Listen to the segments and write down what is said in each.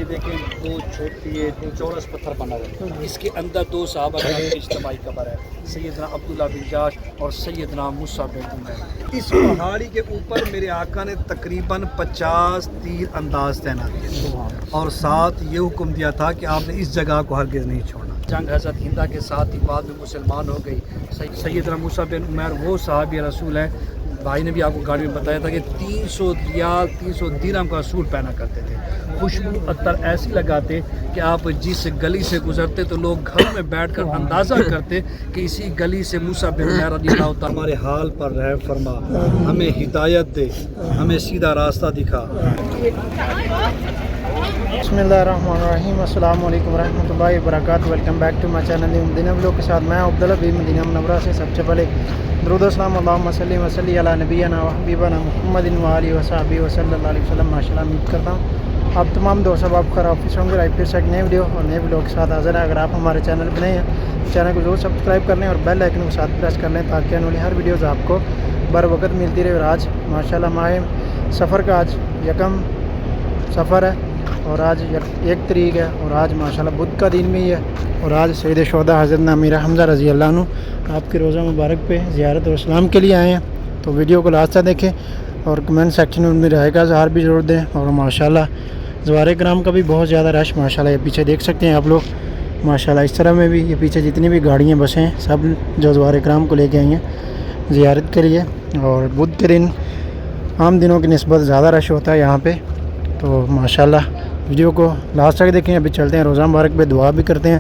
یہ دیکھیں دو چھوٹی چورس پتھر بنا ہوا ہے، اس کے اندر دو صحابہ کی اجتماعی قبر ہے، سیدنا عبداللہ بن جاش اور سیدنا موسیٰ بن عمیر۔ اس پہاڑی کے اوپر میرے آقا نے تقریباً 50 تیر انداز تعینات کیے اور ساتھ یہ حکم دیا تھا کہ آپ نے اس جگہ کو ہرگز نہیں چھوڑنا۔ جنگ حضرت ہندہ کے ساتھ ہی بعد میں مسلمان ہو گئی۔ سیدنا موسیٰ بن عمیر وہ صحابی رسول ہے، بھائی نے بھی آپ کو گاڑی میں بتایا تھا کہ 300 ریال 300 درہم کا رسول پہنا کرتے تھے، خوشبو عطر ایسی لگاتے کہ آپ جس گلی سے گزرتے تو لوگ گھروں میں بیٹھ کر اندازہ کرتے کہ اسی گلی سے موسیٰ بن عمیر رضی اللہ تعالیٰ ہمارے حال پر رحم فرما، ہمیں ہدایت دے، ہمیں سیدھا راستہ دکھا۔ بسم اللہ الرحمن الرحیم، السلام علیکم ورحمۃ اللہ وبرکاتہ۔ Welcome back to my channel Madina vlog کے ساتھ میں عبداللہ بھی مدینہ منورہ سے۔ سب سے پہلے درود و سلام اللہم صلی وسلم علی نبینا و حبیبنا محمد و آلہ وصحبہ وصلی اللہ علیہ وسلم۔ ماشاءاللہ امید کرتا ہوں آپ تمام دوست آپ خرافیس ہوں گے۔ پھر سے ایک نئے ویڈیو اور نئے ولاگ کے ساتھ حاضر ہیں۔ اگر آپ ہمارے چینل پہ نئے ہیں چینل کو ضرور سبسکرائب کر لیں اور بیل آئکن کو ساتھ پریس کر لیں تاکہ آنے والی ہر ویڈیوز آپ کو بر وقت ملتی رہے۔ اور آج ماشاءاللہ ماہ سفر کا آج یکم سفر ہے اور آج 1 تاریخ ہے اور آج ماشاءاللہ بدھ کا دن بھی ہے اور آج سید شہداء حضرت امیر حمزہ رضی اللہ عنہ آپ کے روزہ مبارک پہ زیارت اور اسلام کے لیے آئے ہیں۔ تو ویڈیو کو لاسٹ تک دیکھیں اور کمنٹ سیکشن میں میرے رائے کا اظہار بھی ضرور دیں۔ اور ماشاءاللہ زوار کرام کا بھی بہت زیادہ رش ماشاءاللہ یہ پیچھے دیکھ سکتے ہیں آپ لوگ ماشاءاللہ۔ اس طرح میں بھی یہ پیچھے جتنی بھی گاڑیاں بسیں ہیں سب جو زوار کرام کو لے کے آئی ہیں زیارت کے لیے۔ اور بدھ کے دن عام دنوں کی نسبت زیادہ رش ہوتا ہے یہاں پہ۔ تو ماشاءاللہ ویڈیو کو لاسٹ تک دیکھیں۔ ابھی چلتے ہیں روزہ مبارک پہ دعا بھی کرتے ہیں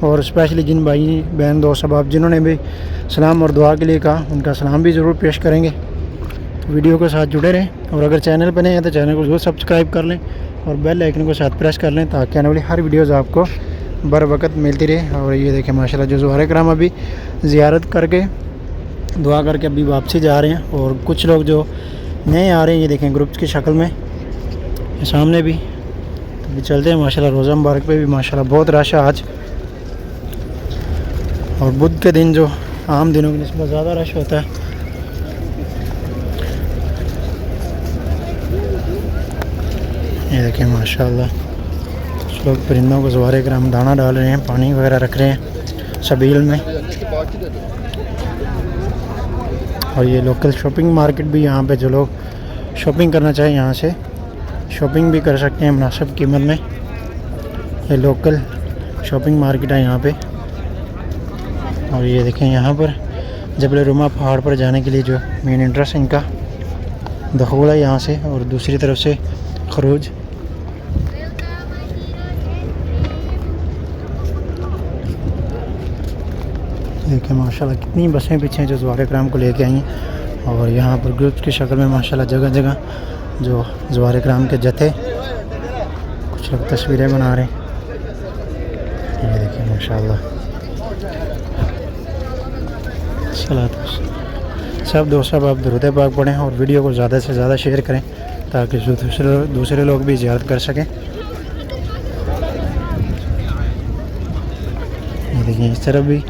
اور اسپیشلی جن بھائی بہن دوست احباب جنہوں نے بھی سلام اور دعا کے لیے کہا ان کا سلام بھی ضرور پیش کریں گے۔ تو ویڈیو کے ساتھ جڑے رہیں اور اگر چینل پہ نہیں ہیں تو چینل کو ضرور سبسکرائب کر لیں اور بیل آئکن کو ساتھ پریس کر لیں تاکہ آنے والی ہر ویڈیوز آپ کو بر وقت ملتی رہے۔ اور یہ دیکھیں ماشاءاللہ جو زوار کرام ابھی زیارت کر کے دعا کر کے ابھی واپسی جا رہے ہیں اور کچھ لوگ جو نئے آ رہے ہیں یہ دیکھیں گروپس کی شکل میں سامنے بھی۔ ابھی چلتے ہیں ماشاءاللہ روزہ مبارک پہ بھی ماشاءاللہ بہت رش ہے آج اور بدھ کے دن جو عام دنوں کی نسبت زیادہ رش ہوتا ہے۔ یہ دیکھیں ماشاءاللہ کچھ لوگ پرندوں کو زوار کرام دانہ ڈال رہے ہیں، پانی وغیرہ رکھ رہے ہیں سبیل میں۔ اور یہ لوکل شاپنگ مارکیٹ بھی یہاں پہ جو لوگ شاپنگ کرنا چاہیں یہاں سے شاپنگ بھی کر سکتے ہیں مناسب قیمت میں۔ یہ لوکل شاپنگ مارکیٹ ہے یہاں پہ۔ اور یہ دیکھیں یہاں پر جبل روما پہاڑ پر جانے کے لیے جو مین انٹرس ان کا دخول ہے یہاں سے اور دوسری طرف سے خروج۔ دیکھیں ماشاءاللہ کتنی بسیں پیچھے ہیں جو زوار کرام کو لے کے آئی ہیں اور یہاں پر گروپس کی شکل میں ماشاءاللہ جگہ جگہ جو زوار کرام کے جتھے کچھ لوگ تصویریں بنا رہے ہیں۔ یہ دیکھیں ماشاءاللہ سب دوست آپ درود پاک پڑھیں اور ویڈیو کو زیادہ سے زیادہ شیئر کریں تاکہ دوسرے لوگ بھی زیارت کر سکیں۔ یہ دیکھیں اس طرح بھی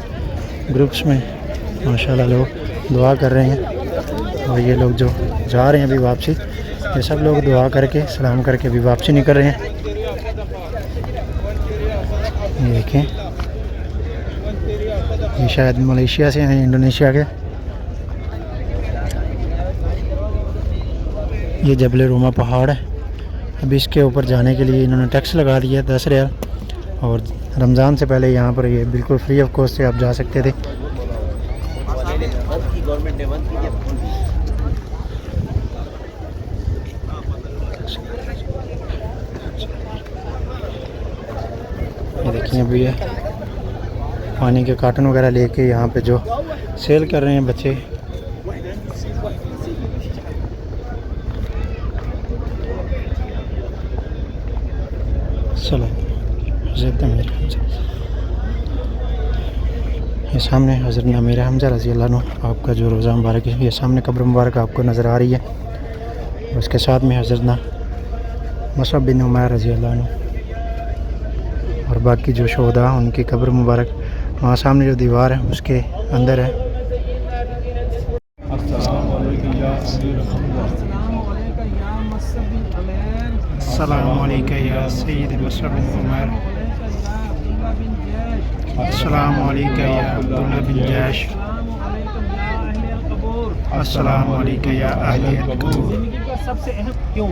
گروپس میں ماشاءاللہ لوگ دعا کر رہے ہیں اور یہ لوگ جو جا رہے ہیں ابھی واپسی یہ سب لوگ دعا کر کے سلام کر کے ابھی واپسی نہیں کر رہے ہیں۔ یہ دیکھیں یہ شاید ملیشیا سے ہیں، انڈونیشیا کے۔ یہ جبل روما پہاڑ ہے، ابھی اس کے اوپر جانے کے لیے انہوں نے ٹیکس لگا دیا 10 ریال اور رمضان سے پہلے یہاں پر یہ بالکل فری آف کاسٹ سے آپ جا سکتے تھے۔ یہ دیکھیں ابھی یہ پانی کے کارٹن وغیرہ لے کے یہاں پہ جو سیل کر رہے ہیں بچے۔ چلو یہ سامنے حضرت امیر حمزہ رضی اللہ عنہ آپ کا جو روزہ مبارک ہے یہ سامنے قبر مبارک آپ کو نظر آ رہی ہے اور اس کے ساتھ میں حضرت مصعب بن عمیر رضی اللہ عنہ اور باقی جو شہداء ان کی قبر مبارک وہاں سامنے جو دیوار ہے اس کے اندر ہے۔ अस्सलामु अलैका या सय्यद मुसअब बिन उमैर, अस्सलामु अलैका या अब्दुल्ला बिन जैश, अस्सलामु अलैका या अहले कबूर। सबसे अहम क्यों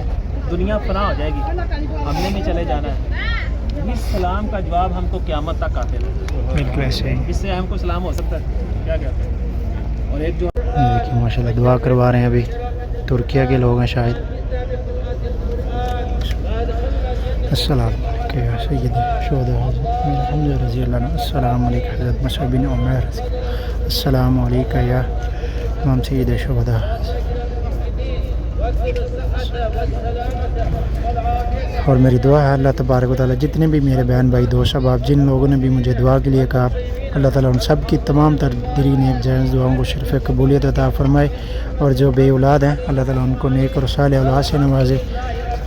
दुनिया फना हो जाएगी, हमने में चले जाना है। इस सलाम का जवाब हम तो क़यामत तक आते हैं। बिल्कुल ऐसे ही। इससे हमको सलाम हो सकता है, क्या कहते हैं। और एक जो देखिए माशाल्लाह दुआ करवा रहे हैं, अभी तुर्किया के लोग हैं शायद। अस्सलामु अलैका या सय्यद शुहदा हम्जा रज़ी अल्लाह अन्हु, अस्सलामु अलैका हज़रत मुसअब बिन उमैर, अस्सलामु अलैका या इमाम सय्यद शुहदा। और मेरी दुआ है अल्लाह तबारक व तआला जितने भी मेरे बहन भाई दोस्त अब आप जिन लोगों ने भी मुझे दुआ के लिए कहा, अल्लाह ताला उन सब की तमाम तर दिली नेक जायज़ दुआओं को शर्फ़ कबूलियत अता फ़रमाए। और जो बे औलाद हैं अल्लाह ताला उनको नेक और सालेह औलाद से नवाजे।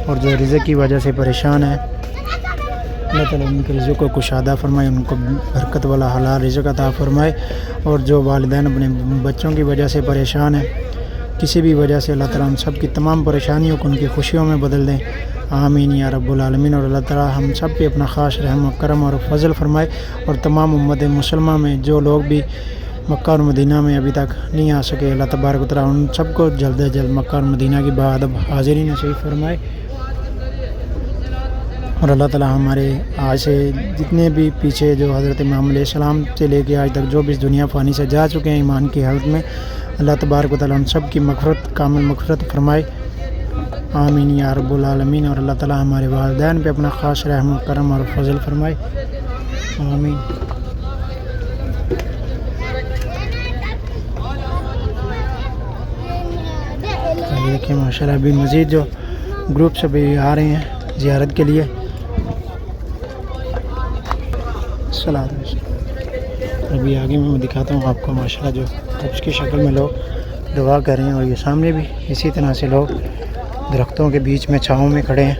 और जो रिज़्क़ की वजह से परेशान है अल्लाह ताला उनके रिज़्क़ को कुशादा फ़रमाए, उनको बरकत वाला हलाल रिज़्क़ अता फ़रमाए। और जो वालिदैन अपने बच्चों की वजह से परेशान हैं किसी भी वजह से, अल्लाह ताला उन सब की तमाम परेशानियों को उनकी खुशियों में बदल दें, आमीन या रब्बुल आलमीन। और अल्लाह ताला हम सब पे अपना ख़ास रहम और करम और फजल फरमाए। और तमाम उम्मत मुसलमा में जो लोग भी मक्का और मदीना में अभी तक नहीं आ सके, अल्लाह तबारक व तआला उन सबको जल्द से जल्द मक्का और मदीना की बाअदब हाज़िरी नसीब फरमाए। और अल्लाह ताला हमारे आज से जितने भी पीछे जो हज़रत इमाम अलैहिस्सलाम से लेके आज तक जो भी इस दुनिया फ़ानी से जा चुके हैं ईमान की हालत में, अल्लाह तबारक व तआला उन सब की मग़फ़िरत कामिल मग़फ़िरत फरमाए, आमीन या रब्बुल आलमीन। और अल्लाह ताला हमारे वालिदैन पे अपना ख़ास रहम और करम और फजल फरमाए, आमीन। देखिए माशाल्लाह अभी मज़ीद जो ग्रुप से भी आ रहे हैं ज़ियारत के लिए। सलाम। अभी आगे मैं दिखाता हूँ आपको माशाल्लाह जो हब्स की शक्ल में लोग दुआ कर रहे हैं। और ये सामने भी इसी तरह से लोग दरख्तों के बीच में छाँव में खड़े हैं।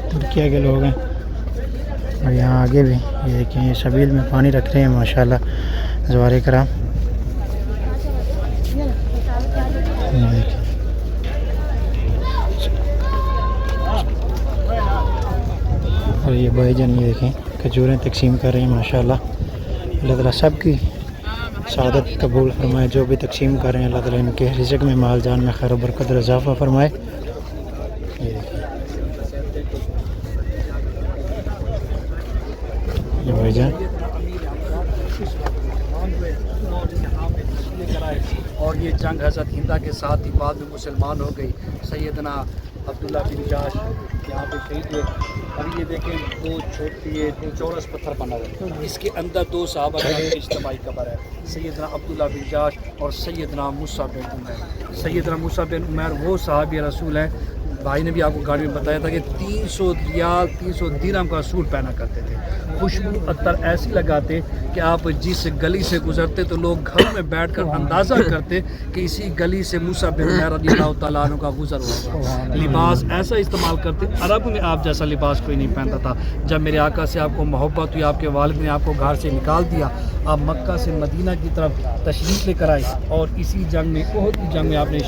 तुर्किया के लोग हैं। और यहाँ आगे भी ये देखिए ये शबील में पानी रख रहे हैं माशाल्लाह ज़वारे कराम। और ये भाईजान ये देखें खजूरें तकसीम कर रहे हैं माशाल्लाह। अल्लाह ताला सब की सादत कबूल फरमाए, जो भी तकसीम कर रहे हैं अल्लाह ताला इनके रिज़्क़ में माल जान में खैर बरकत और इज़ाफ़ा फरमाए। ये भाईजान और ये जंग हज़रत हिंदा के साथ ही बाद में मुसलमान हो गई। सैयदना अब्दुल्ला बिन जाश यहाँ पे शहीद हुए। और ये देखें दो छोटी ये चौरस पत्थर बना हुआ है, इसके अंदर दो सहाबा की इज्तिमाई कब्र है, सैयदना अब्दुल्ला बिन जाश और सैयदना मूसा बिन उमैर। सैयदना मूसा बिन उमैर वो सहाबी रसूल हैं, भाई ने भी आपको गाड़ी में बताया था कि 300 रियाल 300 दिरहम का सूट पहना करते थे। खुशबू अत्तर ऐसी लगाते कि आप जिस गली से गुजरते तो लोग घर में बैठकर अंदाज़ा करते कि इसी गली से मूसा बिन उमैर रज़ियल्लाहु तआला अन्हु का गुज़र हुआ। लिबास ऐसा इस्तेमाल करते, अरब में आप जैसा लिबास कोई नहीं पहनता था। जब मेरे आका से आपको मोहब्बत हुई, आपके वालिद ने आपको घर से निकाल दिया, आप मक्का से मदीना की तरफ तशरीफ़ लेकर आए और इसी जंग में उहद की जंग में आपने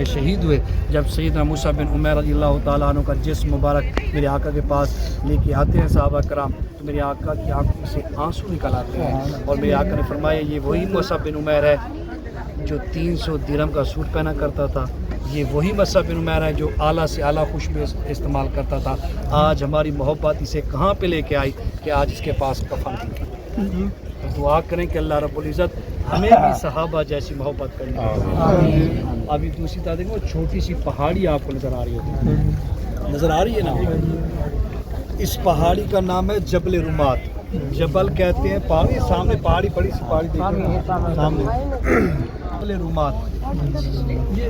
शहीद हुए। जब सैयदना मूसा बिन उमैर रज़ियल्लाहु तआला अन्हु का जिस्म मुबारक मेरे आका के पास लेके आते हैं सहाबा कराम, तो मेरे आका की आंखों से आंसू निकल आते हैं। और मेरे आका ने फरमाया ये वही मूसा बिन उमैर है जो 300 दिरहम का सूट पहना करता था, ये वही मूसा बिन उमैर है जो आला से आला खुशबू इस्तेमाल करता था। आज हमारी मोहब्बत इसे कहाँ पे लेके आई कि आज इसके पास कफन थी। तो दुआ करें कि अल्लाह रब्बुल इज़्ज़त हमें भी सहाबा जैसी मोहब्बत करनी। अभी दूसरी तरह देखें वो छोटी सी पहाड़ी आपको नज़र आ रही होती है, नज़र आ रही है ना, इस पहाड़ी का नाम है जबल रुमात। जबल कहते हैं पहाड़ी, सामने पहाड़ी बड़ी सी पहाड़ी सामने जबल रुमात, ये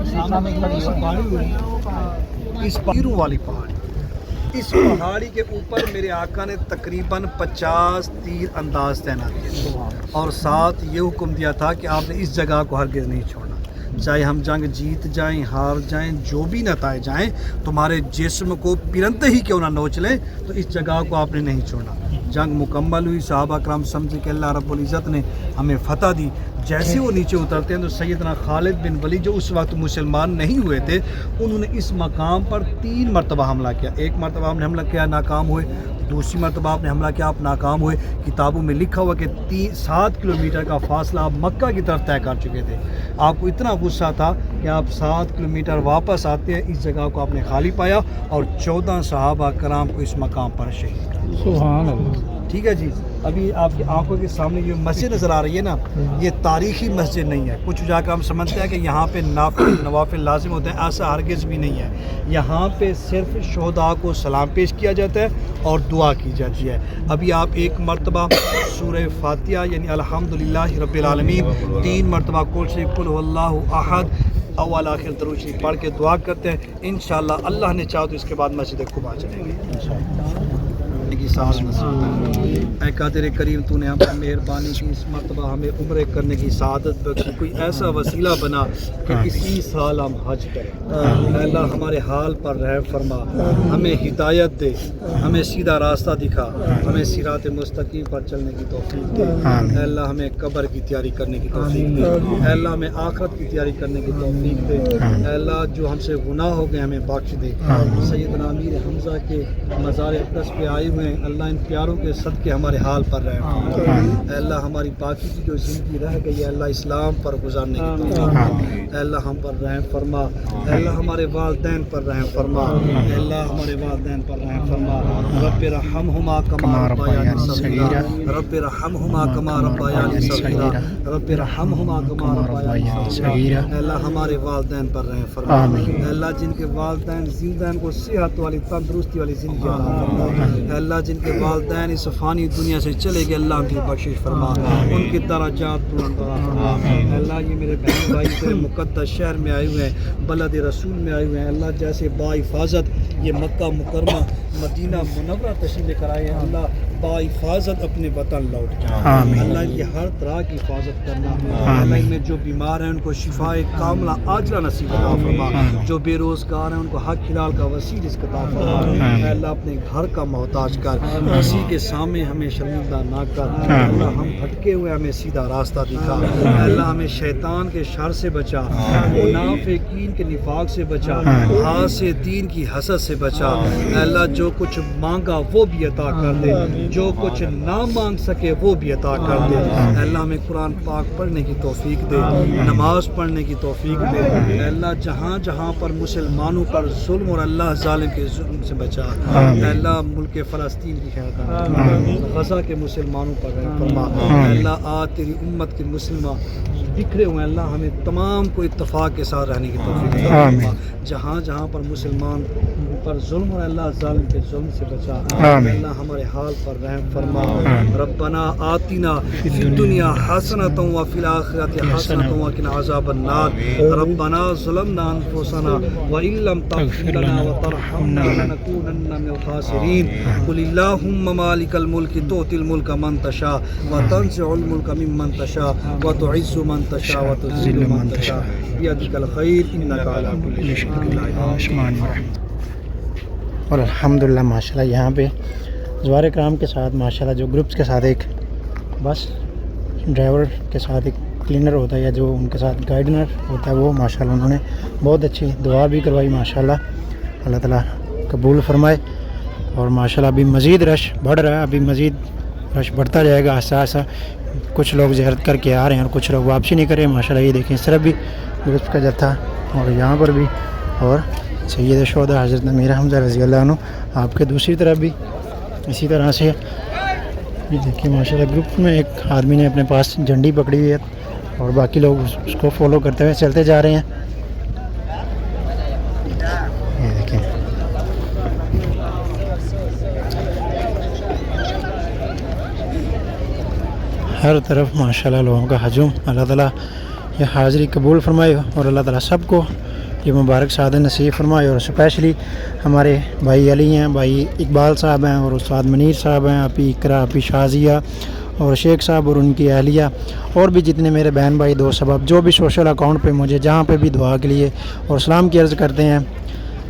सामने बड़ी सी पहाड़ी, इस तीरों वाली पहाड़ी, इस पहाड़ी के ऊपर मेरे आका ने तकरीबन 50 तीर अंदाज तैनात किए और साथ ये हुक्म दिया था कि आपने इस जगह को हरगिज़ नहीं छोड़ना, चाहे हम जंग जीत जाएं हार जाएं जो भी नताए जाएं, तुम्हारे जिस्म को पिरंते ही क्यों ना नोच लें, तो इस जगह को आपने नहीं छोड़ना। जंग मुकम्मल हुई, सहाबा करम समझे कि अल्लाह रब्बुल इज़्ज़त ने हमें फ़तह दी। जैसे वो नीचे उतरते हैं तो सैयदना खालिद बिन वलीद जो उस वक्त मुसलमान नहीं हुए थे, उन्होंने इस मकाम पर 3 मरतबा हमला किया। एक मरतबा हमने हमला किया, नाकाम हुए। दूसरी मरतबा आपने हमला किया, आप नाकाम हुए। किताबों में लिखा हुआ कि 7 किलोमीटर का फासला आप मक्का की तरफ तय कर चुके थे। आपको इतना गुस्सा था कि आप 7 किलोमीटर वापस आते हैं, इस जगह को आपने खाली पाया और 14 सहाबा कराम को इस मकाम पर शहीद कर दिया। सुभान अल्लाह। ठीक है जी। अभी आपकी आंखों के सामने ये मस्जिद नज़र आ रही है ना, ये तारीखी मस्जिद नहीं है। कुछ जाकर हम समझते हैं कि यहाँ पे नवाफिल लाजिम होते हैं, ऐसा हरगिज़ भी नहीं है। यहाँ पे सिर्फ शोहदा को सलाम पेश किया जाता है और दुआ की जाती है। अभी आप एक मरतबा सूरह फातिहा यानी अल्हम्दुलिल्लाहि रब्बिल आलमीन, 3 मरतबा कुल हुवल्लाहु अहद अव्वल आखिर दरूद शरीफ पढ़ के दुआ करते हैं। इंशाअल्लाह अल्लाह ने चाहा तो इसके बाद मस्जिद कुबा चलेंगे की सास नसीब। ऐ कादिर करीम तूने हम पर मेहरबानी की, इस मरतबा हमें उम्रे करने की सआदत बख्शी, कोई ऐसा वसीला बना कि इसी साल हम हज करें। अल्लाह हमारे हाल पर रहम फरमा, हमें हिदायत दे, हमें सीधा रास्ता दिखा, हमें सिरात मुस्तकीम पर चलने की तौफीक दे। अल्लाह हमें कब्र की तैयारी करने की तौफीक दे। अल्लाह हमें आखिरत की तैयारी करने की तौफीक दे। अल्लाह जो हमसे गुनाह हो गए हमें बख्श दे। सैयदना अमीर हमजा के मज़ार अक़दस पे आए हुए हैं, अल्लाह इन प्यारों के सदके हमारे हाल पर रहे। अल्लाह हमारी बाकी की जो ज़िंदगी रह गई है अल्लाह इस्लाम पर गुजारने की तौफीक दे। अल्लाह हम पर रहम फरमा। अल्लाह हमारे वालिदैन पर रहम फरमा। अल्लाह हमारे वालिदैन पर रहम फरमा। रब्बि रहमहुमा कमा रब्बयानी सगीरा, रब्बि रहमहुमा कमा रब्बयानी सगीरा, रब्बि रहमहुमा कमा रब्बयानी सगीरा। अल्लाह हमारे वालिदैन पर रहम फरमा। अल्लाह जिनके वालिदैन जिंदा हैं को सेहत वाली तंदुरुस्ती वाली ज़िंदगी अता फरमा। अल्लाह जिनके वालिदैन इस फ़ानी दुनिया से चले गए अल्लाह उनकी बख्शिश फरमा, उनकी दराजात बुलंद फरमा। अल्लाह ये मेरे बहन भाई तेरे मुक़द्दस शहर में आए हुए हैं, बलद रसूल में आए हुए हैं। अल्लाह जैसे बाहिफाजत ये मक्का मुकरमा मदीना मुनव्वरा तशरीफ़ लेकर आए हैं, अल्लाह बाहिफाजत अपने वतन लौट जाए। अल्लाह की हर तरह की हिफाजत करना। अल्लाह इनमें जो बीमार हैं उनको शिफाए कामला आजला नसीब अता फरमा। जो बेरोज़गार हैं उनको हक हिलाल का वसी रिज़्क़ अता फरमा। अल्लाह अपने घर का मोहताज कर, किसी के सामने हमें शर्मिंदा ना कर। अल्लाह हम भटके हुए हमें सीधा रास्ता दिखा। अल्लाह हमें शैतान के शर से बचा, मुनाफिकीन के निफाक से बचा, हासिदीन की हसद से बचा। अल्लाह जो कुछ मांगा वो भी अता कर दे, जो कुछ ना मांग सके वो भी अता कर दे। अल्लाह हमें कुरान पाक पढ़ने की तौफीक दे, नमाज पढ़ने की तौफीक दे। अल्लाह जहाँ जहाँ पर मुसलमानों पर जुल्म और अल्लाह जालिम के जुल्म से बचा। अल्लाह मुल्क फ़लस्तीन की खैर कर, गज़ा के मुसलमानों पर रहम फरमा। अल्लाह आज तेरी उम्मत के मुसलमान बिखरे हुए, अल्लाह हमें तमाम को इत्तफाक के साथ रहने की तौफीक दे। जहाँ जहाँ पर मुसलमान पर जुल्म और अल्लाह जालिम के जुल्म से बचा। अल्लाह हमारे हाल पर रहम फरमा। रब्बना आतिना फिद दुनिया हसनतन व फिल आखिरति हसनतन व किना अज़ाबन नार। रब्बना ज़लमना अनफुसना व इल्लम तग़फिर लना व तरहमना लनकूनन्ना मिनल खासिरीन। कुल अल्लाहुम्मा मालिकल मुल्क तु'तिल मुल्का मन तशा व तंज़िउल मुल्का मिम्मन तशा व तु'इज़्ज़ु मन तशा व तुज़िल्लु मन तशा बियदिकल खैर इन्नका अला कुल्लि शैइन क़दीर। और अल्हम्दुलिल्लाह माशाल्लाह यहाँ पे ज़वार कराम के साथ माशाल्लाह जो ग्रुप्स के साथ एक बस ड्राइवर के साथ एक क्लीनर होता है या जो उनके साथ गाइडनर होता है वो माशाल्लाह उन्होंने बहुत अच्छी दुआ भी करवाई। माशाल्लाह अल्लाह ताला कबूल फरमाए। और माशाल्लाह अभी मज़ीद रश बढ़ रहा है, अभी मज़ीद रश बढ़ता जाएगा आहिस्ता आहिस्ता। कुछ लोग ज़ियारत करके आ रहे हैं और कुछ लोग वापसी नहीं कर रहे हैं। माशाल्लाह ये देखें इस तरफ भी ग्रुप्स का जत्था और यहाँ पर भी, और सैयद शोहदा हज़रत अमीर हमज़ा रज़ी अल्लाह अन्हु आपके दूसरी तरफ भी इसी तरह से। ये देखिए माशाल्लाह ग्रुप में एक आदमी ने अपने पास झंडी पकड़ी हुई है और बाकी लोग उसको फॉलो करते हुए चलते जा रहे हैं। ये देखिए हर तरफ माशाल्लाह लोगों का हजूम। अल्लाह ताला ये हाज़िरी कबूल फरमाए और अल्लाह ताला सबको ये मुबारक सादत नसीब फरमाए। और स्पेशली हमारे भाई अली हैं, भाई इकबाल साहब हैं और उस्ताद मनीर साहब हैं, आपी इकरा, आपी शाजिया और शेख साहब और उनकी अहलिया और भी जितने मेरे बहन भाई दोस्त सबब जो भी सोशल अकाउंट पे मुझे जहाँ पे भी दुआ के लिए और सलाम की अर्ज़ करते हैं।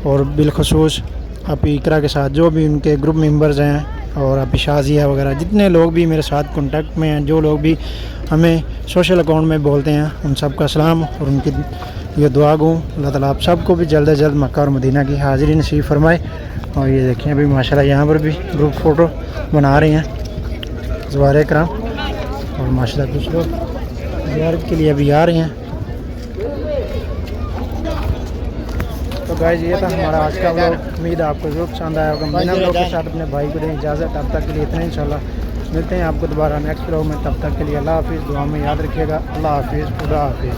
और बिलखसूस आपी इकरा के साथ जो भी उनके ग्रुप मेंबर्स हैं, اور ابھی شازیہ وغیرہ جتنے لوگ بھی میرے ساتھ کانٹیکٹ میں ہیں, جو لوگ بھی ہمیں سوشل اکاؤنٹ میں بولتے ہیں, ان سب کا سلام اور ان کی یہ دعا گوں اللہ تعالیٰ آپ سب کو بھی جلد از جلد مکہ اور مدینہ کی حاضری نصیب فرمائے. اور یہ دیکھیں ابھی ماشاءاللہ یہاں پر بھی گروپ فوٹو بنا رہے ہیں زوار کرام, اور ماشاءاللہ کچھ لوگ زیارت کے لیے ابھی آ رہے ہیں. تو گائز یہ تھا ہمارا آج کا ولاگ, امید ہے آپ کو ضرور پسند آیا ہوگا. مدینہ ولاگ کے ساتھ اپنے بھائی کو دیں اجازت, اب تک کے لیے اتنا انشاءاللہ ملتے ہیں آپ کو دوبارہ نیکسٹ ولاگ میں. تب تک کے لیے اللہ حافظ, دعا میں یاد رکھیے گا. اللہ حافظ, خدا حافظ.